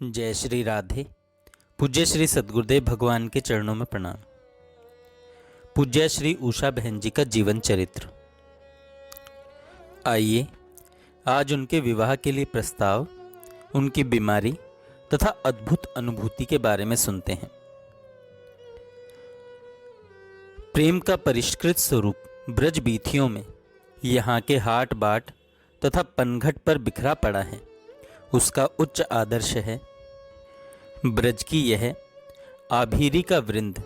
जय श्री राधे। पूज्य श्री सद्गुरुदेव भगवान के चरणों में प्रणाम। पूज्य श्री उषा बहन जी का जीवन चरित्र। आइए आज उनके विवाह के लिए प्रस्ताव, उनकी बीमारी तथा अद्भुत अनुभूति के बारे में सुनते हैं। प्रेम का परिष्कृत स्वरूप ब्रज बीथियों में, यहाँ के हाट बाट तथा पनघट पर बिखरा पड़ा है। उसका उच्च आदर्श है ब्रज की यह आभीरी का वृंद,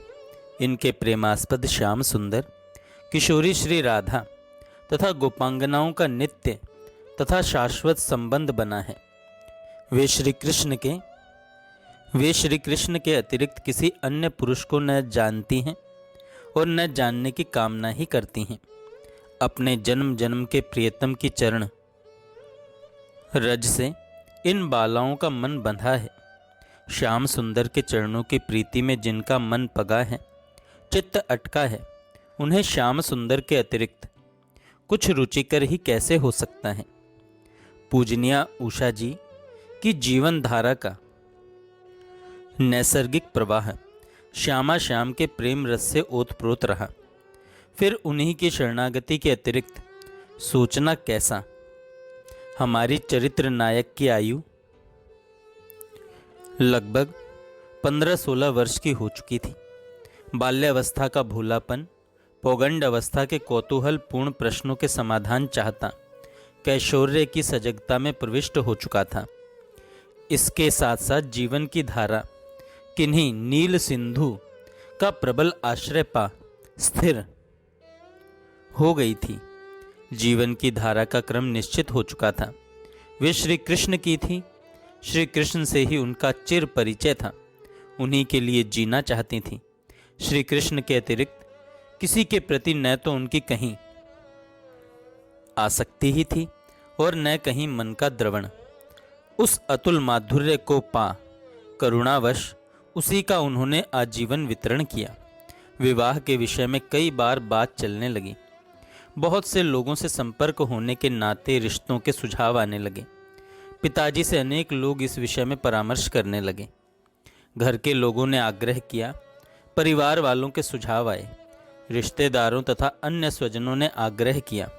इनके प्रेमास्पद श्याम सुंदर, किशोरी श्री राधा तथा गोपांगनाओं का नित्य तथा शाश्वत संबंध बना है। वे श्री कृष्ण के अतिरिक्त किसी अन्य पुरुष को न जानती हैं और न जानने की कामना ही करती हैं। अपने जन्म जन्म के प्रियतम की चरण रज से इन बालाओं का मन बंधा है। श्याम सुंदर के चरणों की प्रीति में जिनका मन पगा है, चित्त अटका है, उन्हें श्याम सुंदर के अतिरिक्त कुछ रुचिकर ही कैसे हो सकता है। पूजनिया उषा जी की जीवन धारा का नैसर्गिक प्रवाह श्यामा श्याम के प्रेम रस से ओतप्रोत रहा। फिर उन्हीं की शरणागति के अतिरिक्त सोचना कैसा। हमारी चरित्र नायक की आयु लगभग 15-16 वर्ष की हो चुकी थी। बाल्यावस्था का भोलापन पौगंड अवस्था के कौतूहल पूर्ण प्रश्नों के समाधान चाहता कैशोर्य की सजगता में प्रविष्ट हो चुका था। इसके साथ साथ जीवन की धारा किन्हीं नील सिंधु का प्रबल आश्रय पा स्थिर हो गई थी। जीवन की धारा का क्रम निश्चित हो चुका था। वे श्री कृष्ण की थी। श्री कृष्ण से ही उनका चिर परिचय था। उन्हीं के लिए जीना चाहती थी। श्री कृष्ण के अतिरिक्त किसी के प्रति न तो उनकी कहीं आसक्ति ही थी और न कहीं मन का द्रवण। उस अतुल माधुर्य को पा करुणावश उसी का उन्होंने आजीवन वितरण किया। विवाह के विषय में कई बार बात चलने लगी। बहुत से लोगों से संपर्क होने के नाते रिश्तों के सुझाव आने लगे। पिताजी से अनेक लोग इस विषय में परामर्श करने लगे। घर के लोगों ने आग्रह किया, परिवार वालों के सुझाव आए, रिश्तेदारों तथा अन्य स्वजनों ने आग्रह किया।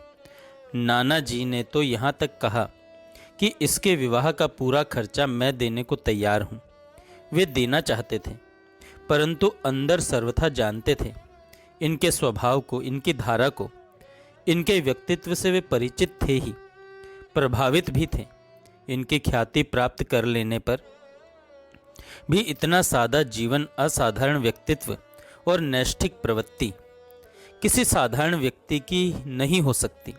नाना जी ने तो यहाँ तक कहा कि इसके विवाह का पूरा खर्चा मैं देने को तैयार हूँ। वे देना चाहते थे, परंतु अंदर सर्वथा जानते थे इनके स्वभाव को, इनकी धारा को, इनके व्यक्तित्व से वे परिचित थे ही, प्रभावित भी थे। इनकी ख्याति प्राप्त कर लेने पर भी इतना सादा जीवन, असाधारण व्यक्तित्व और नैष्ठिक प्रवृत्ति किसी साधारण व्यक्ति की नहीं हो सकती।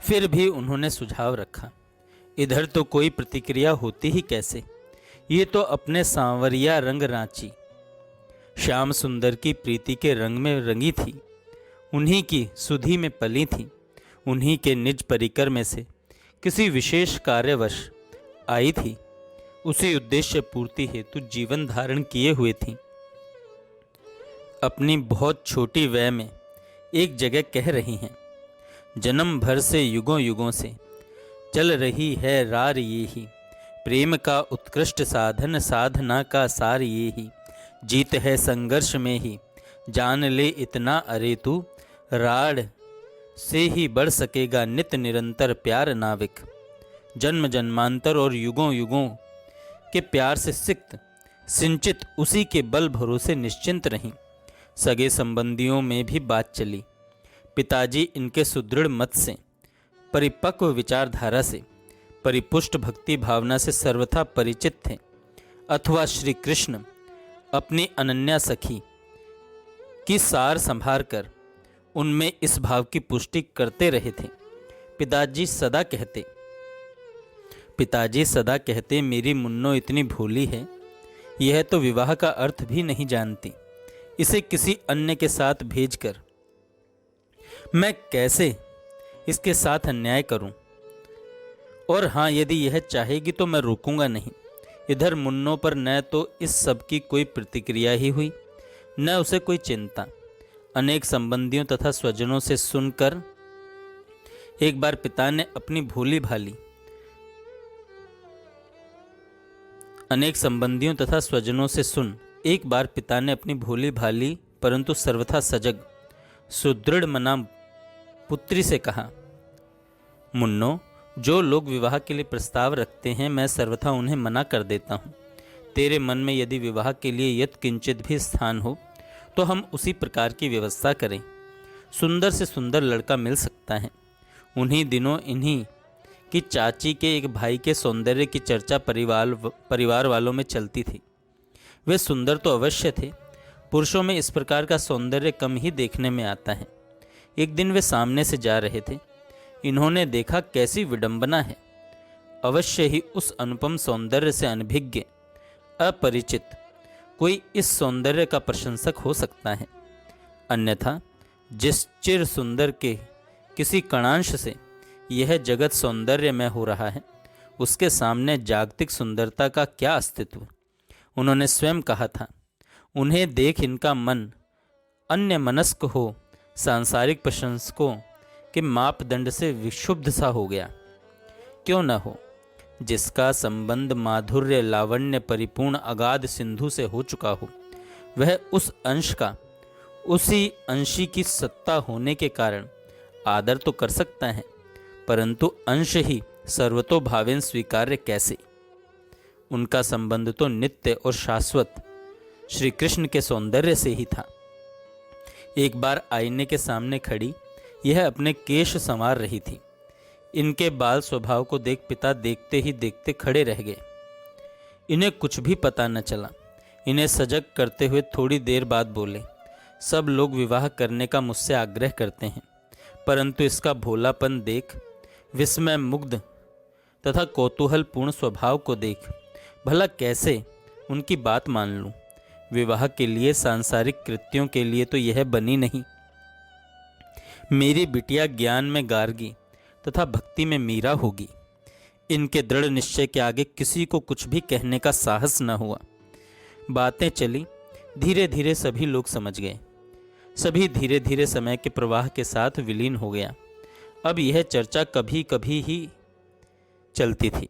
फिर भी उन्होंने सुझाव रखा, इधर तो कोई प्रतिक्रिया होती ही कैसे। ये तो अपने सांवरिया रंग रांची श्याम सुंदर की प्रीति के रंग में रंगी थी, उन्हीं की सुधि में पली थी, उन्हीं के निज परिकर में से किसी विशेष कार्यवश आई थी, उसी उद्देश्य पूर्ति हेतु जीवन धारण किए हुए थी। अपनी बहुत छोटी वय में एक जगह कह रही हैं, जन्म भर से युगों युगों से चल रही है रार ये ही, प्रेम का उत्कृष्ट साधन साधना का सार ये ही, जीत है संघर्ष में ही, जान ले इतना अरे तू, राड़ से ही बढ़ सकेगा नित निरंतर प्यार नाविक। जन्म जन्मांतर और युगों युगों के प्यार से सिक्त सिंचित उसी के बल भरोसे निश्चिंत रहीं। सगे संबंधियों में भी बात चली। पिताजी इनके सुदृढ़ मत से, परिपक्व विचारधारा से, परिपुष्ट भक्ति भावना से सर्वथा परिचित थे, अथवा श्री कृष्ण अपनी अनन्या सखी की सार संभार कर उनमें इस भाव की पुष्टि करते रहे थे। पिताजी सदा कहते मेरी मुन्नो इतनी भोली है, यह तो विवाह का अर्थ भी नहीं जानती। इसे किसी अन्य के साथ भेजकर मैं कैसे इसके साथ अन्याय करूं? और हाँ, यदि यह चाहेगी तो मैं रोकूंगा नहीं। इधर मुन्नों पर न तो इस सब की कोई प्रतिक्रिया ही हुई, न उसे कोई चिंता। अनेक संबंधियों तथा स्वजनों से सुनकर एक बार पिता ने अपनी भोली भाली अनेक संबंधियों तथा स्वजनों से सुन एक बार पिता ने अपनी भोली भाली परंतु सर्वथा सजग सुदृढ़ मना पुत्री से कहा, मुन्नो, जो लोग विवाह के लिए प्रस्ताव रखते हैं मैं सर्वथा उन्हें मना कर देता हूँ। तेरे मन में यदि विवाह के लिए यत् किंचित भी स्थान हो तो हम उसी प्रकार की व्यवस्था करें। सुंदर से सुंदर लड़का मिल सकता है। उन्हीं दिनों इन्हीं की चाची के एक भाई के सौंदर्य की चर्चा परिवार वालों में चलती थी। वे सुंदर तो अवश्य थे, पुरुषों में इस प्रकार का सौंदर्य कम ही देखने में आता है। एक दिन वे सामने से जा रहे थे। इन्होंने देखा कैसी विडंबना है। अवश्य ही उस अनुपम सौंदर्य से अनभिज्ञ अपरिचित कोई इस सौंदर्य का प्रशंसक हो सकता है, अन्यथा जिस चिर सुंदर के किसी कणांश से यह जगत सौंदर्यमय हो रहा है उसके सामने जागतिक सुंदरता का क्या अस्तित्व। उन्होंने स्वयं कहा था, उन्हें देख इनका मन अन्य मनस्क हो सांसारिक प्रशंसकों के मापदंड से विक्षुब्ध सा हो गया। क्यों न हो, जिसका संबंध माधुर्य लावण्य परिपूर्ण अगाध सिंधु से हो चुका हो, वह उस अंश का उसी अंशी की सत्ता होने के कारण आदर तो कर सकता है, परंतु अंश ही सर्वतोभावेन स्वीकार्य कैसे। उनका संबंध तो नित्य और शाश्वत श्री कृष्ण के सौंदर्य से ही था। एक बार आईने के सामने खड़ी यह अपने केश संवार रही थी। इनके बाल स्वभाव को देख पिता देखते ही देखते खड़े रह गए। इन्हें कुछ भी पता न चला। इन्हें सजग करते हुए थोड़ी देर बाद बोले, सब लोग विवाह करने का मुझसे आग्रह करते हैं, परंतु इसका भोलापन देख, विस्मय मुग्ध तथा कौतूहलपूर्ण स्वभाव को देख भला कैसे उनकी बात मान लूं। विवाह के लिए सांसारिक कृत्यों के लिए तो यह बनी नहीं। मेरी बिटिया ज्ञान में गार्गी तथा भक्ति में मीरा होगी। इनके दृढ़ निश्चय के आगे किसी को कुछ भी कहने का साहस न हुआ। बातें चली, धीरे धीरे सभी लोग समझ गए। सभी धीरे धीरे समय के प्रवाह के साथ विलीन हो गया। अब यह चर्चा कभी कभी ही चलती थी।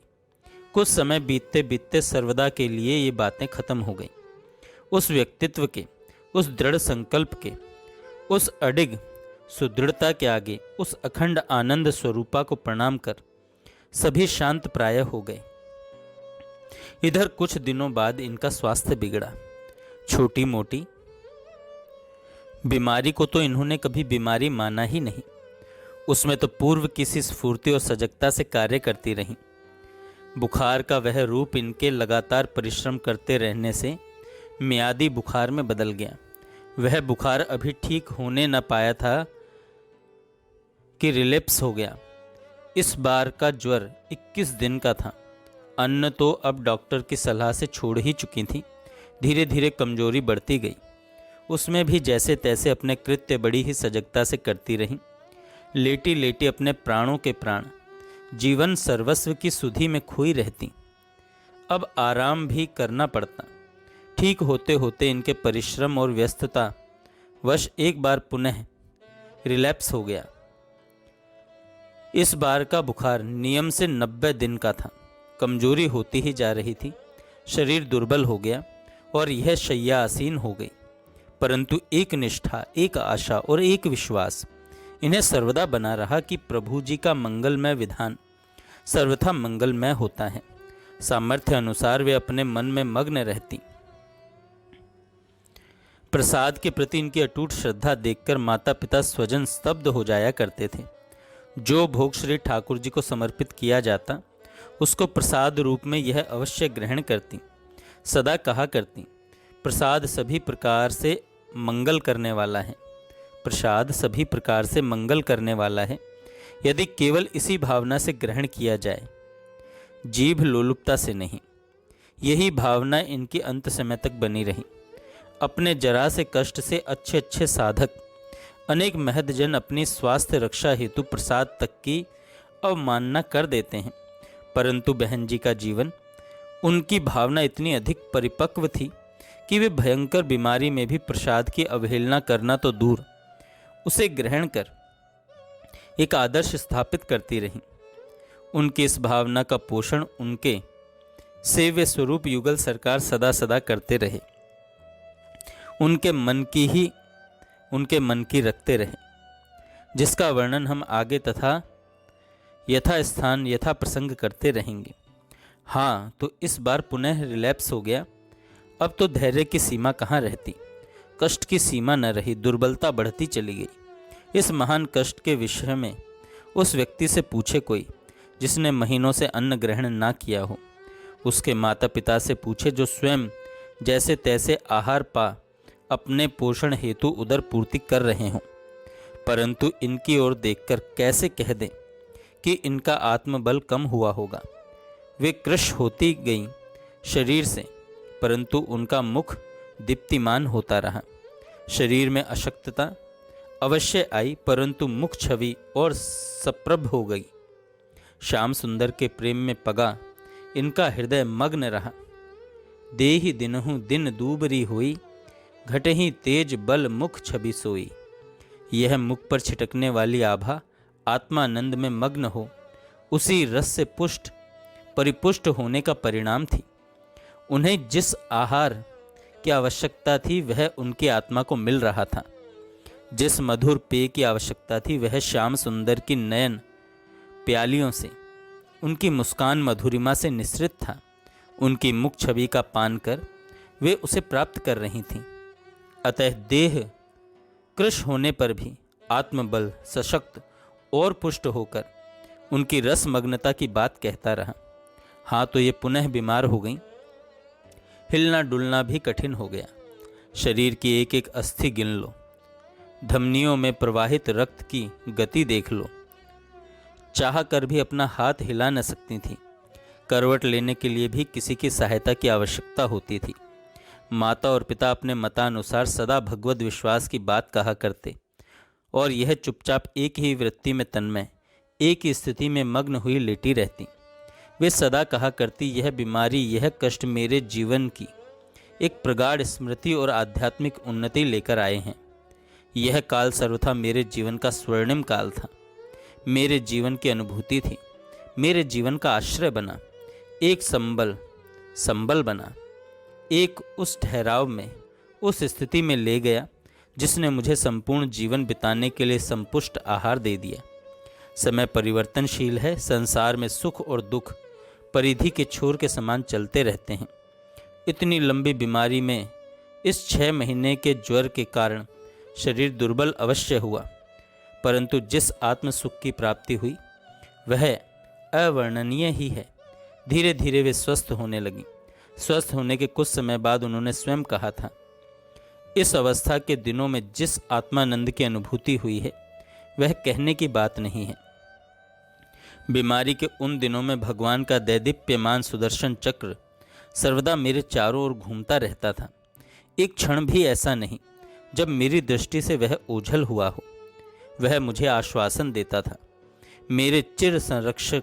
कुछ समय बीतते बीतते सर्वदा के लिए ये बातें खत्म हो गई। उस व्यक्तित्व के, उस दृढ़ संकल्प के, उस अडिग सुदृढ़ता के आगे उस अखंड आनंद स्वरूपा को प्रणाम कर सभी शांत प्राय हो गए। इधर कुछ दिनों बाद इनका स्वास्थ्य बिगड़ा। छोटी मोटी बीमारी को तो इन्होंने कभी बीमारी माना ही नहीं। उसमें तो पूर्व किसी स्फूर्ति और सजगता से कार्य करती रहीं। बुखार का वह रूप इनके लगातार परिश्रम करते रहने से मियादी बुखार में बदल गया। वह बुखार अभी ठीक होने न पाया था कि रिलेप्स हो गया। इस बार का ज्वर 21 दिन का था। अन्न तो अब डॉक्टर की सलाह से छोड़ ही चुकी थी। धीरे धीरे कमजोरी बढ़ती गई। उसमें भी जैसे तैसे अपने कृत्य बड़ी ही सजगता से करती रहीं। लेटी लेटी अपने प्राणों के प्राण, जीवन सर्वस्व की सुधि में खोई रहती। अब आराम भी करना पड़ता। ठीक होते होते इनके परिश्रम और व्यस्तता वश एक बार पुनः रिलैप्स हो गया। इस बार का बुखार नियम से 90 दिन का था। कमजोरी होती ही जा रही थी। शरीर दुर्बल हो गया और यह शैया आसीन हो गई। परंतु एक निष्ठा, एक आशा और एक विश्वास इन्हें सर्वदा बना रहा कि प्रभु जी का मंगलमय विधान सर्वथा मंगलमय होता है। सामर्थ्य अनुसार वे अपने मन में मग्न रहती। प्रसाद के प्रति इनकी अटूट श्रद्धा देखकर माता पिता स्वजन स्तब्ध हो जाया करते थे। जो भोग श्री ठाकुर जी को समर्पित किया जाता उसको प्रसाद रूप में यह अवश्य ग्रहण करती। सदा कहा करती, प्रसाद सभी प्रकार से मंगल करने वाला है। प्रसाद सभी प्रकार से मंगल करने वाला है यदि केवल इसी भावना से ग्रहण किया जाए, जीभ लोलुपता से नहीं। यही भावना इनकी अंत समय तक बनी रही। अपने जरा से कष्ट से अच्छे अच्छे साधक अनेक महतजन अपनी स्वास्थ्य रक्षा हेतु प्रसाद तक की अवमानना कर देते हैं, परंतु बहन जी का जीवन, उनकी भावना इतनी अधिक परिपक्व थी कि वे भयंकर बीमारी में भी प्रसाद की अवहेलना करना तो दूर, उसे ग्रहण कर एक आदर्श स्थापित करती रहीं। उनकी इस भावना का पोषण उनके सेव्य स्वरूप युगल सरकार सदा सदा करते रहे, उनके मन की रखते रहे, जिसका वर्णन हम आगे तथा यथा स्थान यथा प्रसंग करते रहेंगे। हाँ, तो इस बार पुनः रिलैप्स हो गया। अब तो धैर्य की सीमा कहाँ रहती, कष्ट की सीमा न रही, दुर्बलता बढ़ती चली गई। इस महान कष्ट के विषय में उस व्यक्ति से पूछे कोई जिसने महीनों से अन्न ग्रहण ना किया हो, उसके माता पिता से पूछे जो स्वयं जैसे तैसे आहार पा अपने पोषण हेतु उदर पूर्ति कर रहे हों, परंतु इनकी ओर देखकर कैसे कह दें कि इनका आत्मबल कम हुआ होगा। वे कृश होती गईं शरीर से, परंतु उनका मुख दीप्तिमान होता रहा। शरीर में अशक्तता अवश्य आई, परंतु मुख छवि और सप्रभ हो गई। श्याम सुंदर के प्रेम में पगा इनका हृदय मग्न रहा। देहि दिनहु दिन दूबरी हुई, घटहि तेज बल मुख छवि सोई। यह मुख पर छिटकने वाली आभा आत्मानंद में मग्न हो उसी रस से पुष्ट परिपुष्ट होने का परिणाम थी। उन्हें जिस आहार की आवश्यकता थी वह उनकी आत्मा को मिल रहा था। जिस मधुर पेय की आवश्यकता थी वह श्याम सुंदर की नयन प्यालियों से, उनकी मुस्कान मधुरिमा से निश्रित था। उनकी मुख छवि का पान कर वे उसे प्राप्त कर रही थीं। अतः देह कृश होने पर भी आत्मबल सशक्त और पुष्ट होकर उनकी रसमग्नता की बात कहता रहा। हाँ, तो ये पुनः बीमार हो गई। हिलना डुलना भी कठिन हो गया। शरीर की एक एक अस्थि गिन लो, धमनियों में प्रवाहित रक्त की गति देख लो। चाह कर भी अपना हाथ हिला न सकती थी। करवट लेने के लिए भी किसी की सहायता की आवश्यकता होती थी। माता और पिता अपने मतानुसार सदा भगवत विश्वास की बात कहा करते और यह चुपचाप एक ही वृत्ति में तन्मय, एक ही स्थिति में मग्न हुई लेटी रहती। वे सदा कहा करती, यह बीमारी, यह कष्ट मेरे जीवन की एक प्रगाढ़ स्मृति और आध्यात्मिक उन्नति लेकर आए हैं। यह काल सर्वथा मेरे जीवन का स्वर्णिम काल था, मेरे जीवन की अनुभूति थी, मेरे जीवन का आश्रय बना, एक संबल बना, एक उस ठहराव में, उस स्थिति में ले गया जिसने मुझे संपूर्ण जीवन बिताने के लिए संपुष्ट आहार दे दिया। समय परिवर्तनशील है। संसार में सुख और दुख परिधि के छोर के समान चलते रहते हैं। इतनी लंबी बीमारी में इस 6 महीने के ज्वर के कारण शरीर दुर्बल अवश्य हुआ, परंतु जिस आत्म सुख की प्राप्ति हुई वह अवर्णनीय ही है। धीरे धीरे वे स्वस्थ होने लगी। स्वस्थ होने के कुछ समय बाद उन्होंने स्वयं कहा था, इस अवस्था के दिनों में जिस आत्मानंद की अनुभूति हुई है वह कहने की बात नहीं है। बीमारी के उन दिनों में भगवान का दैदीप्यमान सुदर्शन चक्र सर्वदा मेरे चारों ओर घूमता रहता था। एक क्षण भी ऐसा नहीं जब मेरी दृष्टि से वह ओझल हुआ हो। वह मुझे आश्वासन देता था। मेरे चिर संरक्षक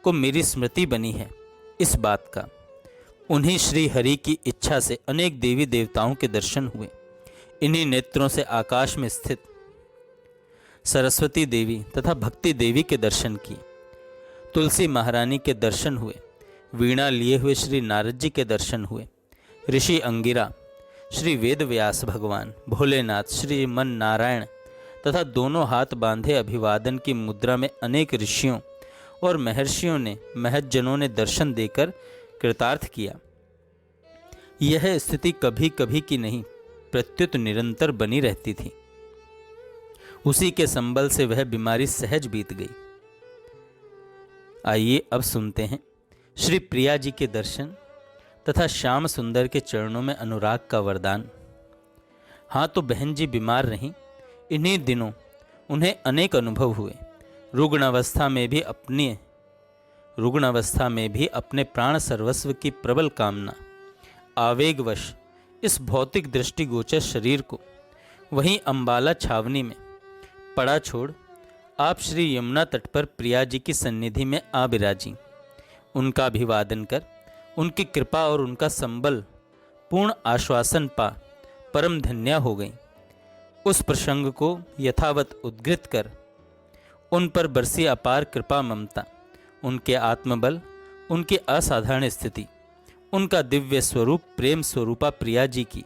को मेरी स्मृति बनी है इस बात का। उन्हीं श्री हरि की इच्छा से अनेक देवी देवताओं के दर्शन हुए। इन्हीं नेत्रों से आकाश में स्थित सरस्वती देवी तथा भक्ति देवी के दर्शन किए। तुलसी महारानी के दर्शन हुए। वीणा लिए हुए श्री नारद जी के दर्शन हुए। ऋषि अंगिरा, श्री वेद व्यास भगवान, भोलेनाथ, श्री मन नारायण तथा दोनों हाथ बांधे अभिवादन की मुद्रा में अनेक ऋषियों और महर्षियों ने, महज्जनों ने दर्शन देकर कृतार्थ किया। यह स्थिति कभी कभी की नहीं, प्रत्युत निरंतर बनी रहती थी। उसी के संबल से वह बीमारी सहज बीत गई। आइए अब सुनते हैं श्री प्रिया जी के दर्शन तथा श्याम सुंदर के चरणों में अनुराग का वरदान। हाँ, तो बहन जी बीमार रहीं। इन्हीं दिनों उन्हें अनेक अनुभव हुए। रुग्ण अवस्था में भी अपने प्राण सर्वस्व की प्रबल कामना आवेगवश इस भौतिक दृष्टिगोचर शरीर को वहीं अंबाला छावनी में पड़ा छोड़ आप श्री यमुना तट पर प्रिया जी की सन्निधि में आ बिराजी। उनका अभिवादन कर उनकी कृपा और उनका संबल पूर्ण आश्वासन पा परम धन्य हो गई। उस प्रसंग को यथावत उद्घृत कर उन पर बरसी अपार कृपा ममता, उनके आत्मबल उनकी असाधारण स्थिति, उनका दिव्य स्वरूप प्रेम स्वरूपा प्रिया जी की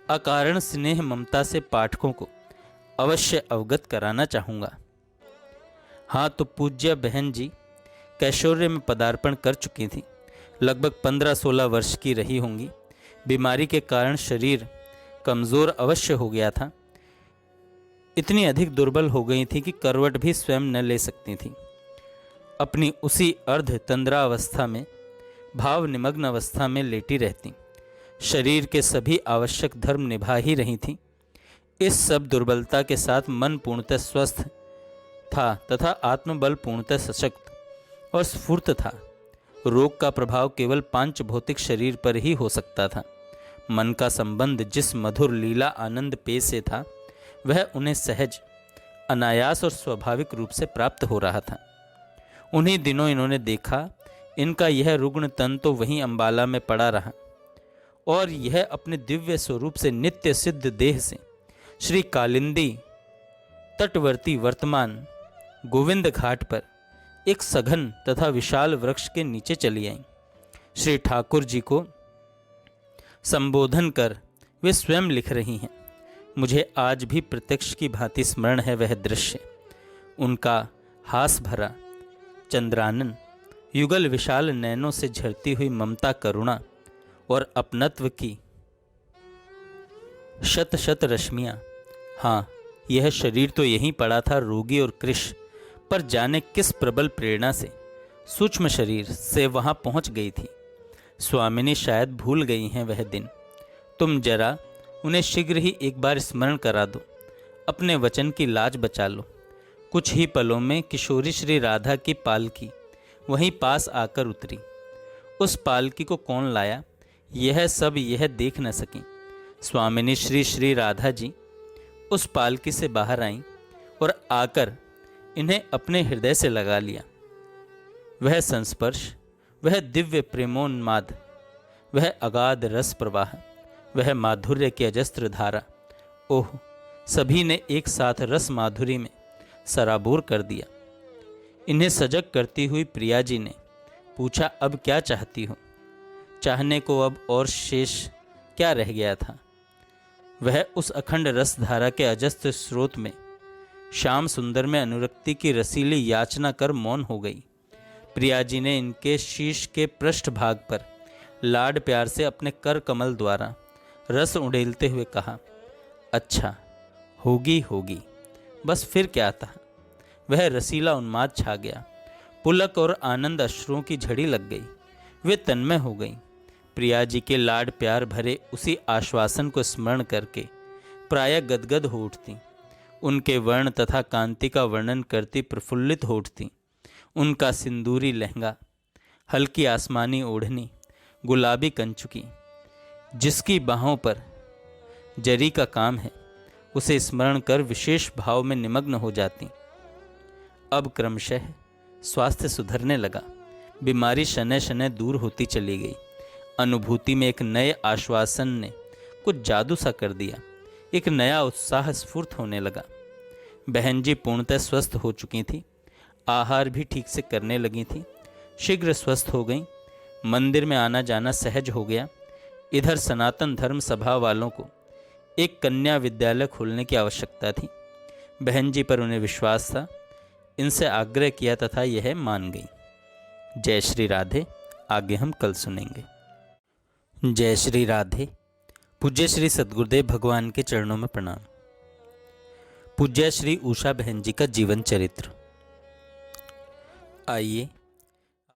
अकारण स्नेह ममता से पाठकों को अवश्य अवगत कराना चाहूँगा। हाँ, तो पूज्य बहन जी कैशोर्य में पदार्पण कर चुकी थी। लगभग 15-16 वर्ष की रही होंगी। बीमारी के कारण शरीर कमज़ोर अवश्य हो गया था। इतनी अधिक दुर्बल हो गई थी कि करवट भी स्वयं न ले सकती थी। अपनी उसी अर्ध तंद्रावस्था में, भाव निमग्न अवस्था में लेटी रहती, शरीर के सभी आवश्यक धर्म निभा ही रही थी। इस सब दुर्बलता के साथ मन पूर्णतः स्वस्थ था तथा आत्मबल पूर्णतः सशक्त और स्फूर्त था। रोग का प्रभाव केवल पांच भौतिक शरीर पर ही हो सकता था। मन का संबंध जिस मधुर लीला आनंद पेय से था, वह उन्हें सहज, अनायास और स्वाभाविक रूप से प्राप्त हो रहा था। उन्हीं दिनों इन्होंने देखा, इनका यह रुग्ण तन तो वहीं अंबाला में पड़ा रहा और यह अपने दिव्य स्वरूप से नित्य सिद्ध देह से श्री कालिंदी तटवर्ती वर्तमान गोविंद घाट पर एक सघन तथा विशाल वृक्ष के नीचे चली आई। श्री ठाकुर जी को संबोधन कर वे स्वयं लिख रही हैं। मुझे आज भी प्रत्यक्ष की भांति स्मरण है वह दृश्य। उनका हास भरा चंद्रानन युगल विशाल नैनों से झरती हुई ममता, करुणा और अपनत्व की शत शत रश्मियाँ। हाँ, यह शरीर तो यहीं पड़ा था रोगी और कृश, पर जाने किस प्रबल प्रेरणा से सूक्ष्म शरीर से वहां पहुंच गई थी। स्वामिनी शायद भूल गई हैं वह दिन। तुम जरा उन्हें शीघ्र ही एक बार स्मरण करा दो, अपने वचन की लाज बचा लो। कुछ ही पलों में किशोरी श्री राधा की पालकी वहीं पास आकर उतरी। उस पालकी को कौन लाया, यह सब यह देख न सकी। स्वामिनी श्री श्री राधा जी उस पालकी से बाहर आईं और आकर इन्हें अपने हृदय से लगा लिया। वह संस्पर्श, वह दिव्य प्रेमोन्माद, वह अगाध रस प्रवाह, वह माधुर्य की अजस्त्र धारा, ओह, सभी ने एक साथ रस माधुरी में सराबोर कर दिया। इन्हें सजग करती हुई प्रिया जी ने पूछा, अब क्या चाहती हो? चाहने को अब और शेष क्या रह गया था? वह उस अखंड रस धारा के अजस्त्र स्रोत में श्याम सुंदर में अनुरक्ति की रसीली याचना कर मौन हो गई। प्रिया जी ने इनके शीश के पृष्ठ भाग पर लाड प्यार से अपने कर कमल द्वारा रस उड़ेलते हुए कहा, अच्छा, होगी होगी, बस फिर क्या था। वह रसीला उन्माद छा गया। पुलक और आनंद अश्रुओं की झड़ी लग गई। वे तन्मय हो गई। प्रिया जी के लाड प्यार भरे उसी आश्वासन को स्मरण करके प्रायः गदगद हो उठती, उनके वर्ण तथा कांति का वर्णन करती प्रफुल्लित हो उठती। उनका सिंदूरी लहंगा, हल्की आसमानी ओढ़नी, गुलाबी कंचुकी, जिसकी बाहों पर जरी का काम है, उसे स्मरण कर विशेष भाव में निमग्न हो जाती। अब क्रमशः स्वास्थ्य सुधरने लगा। बीमारी शनै शनै दूर होती चली गई। अनुभूति में एक नए आश्वासन ने कुछ जादू सा कर दिया। एक नया उत्साह स्फूर्त होने लगा। बहन जी पूर्णतः स्वस्थ हो चुकी थी। आहार भी ठीक से करने लगी थी। शीघ्र स्वस्थ हो गई। मंदिर में आना जाना सहज हो गया। इधर सनातन धर्म सभा वालों को एक कन्या विद्यालय खोलने की आवश्यकता थी। बहन जी पर उन्हें विश्वास था। इनसे आग्रह किया तथा यह मान गई। जय श्री राधे। आगे हम कल सुनेंगे। जय श्री राधे। पूज्य श्री सद्गुरुदेव भगवान के चरणों में प्रणाम। पूज्य श्री उषा बहन जी का जीवन चरित्र। आइए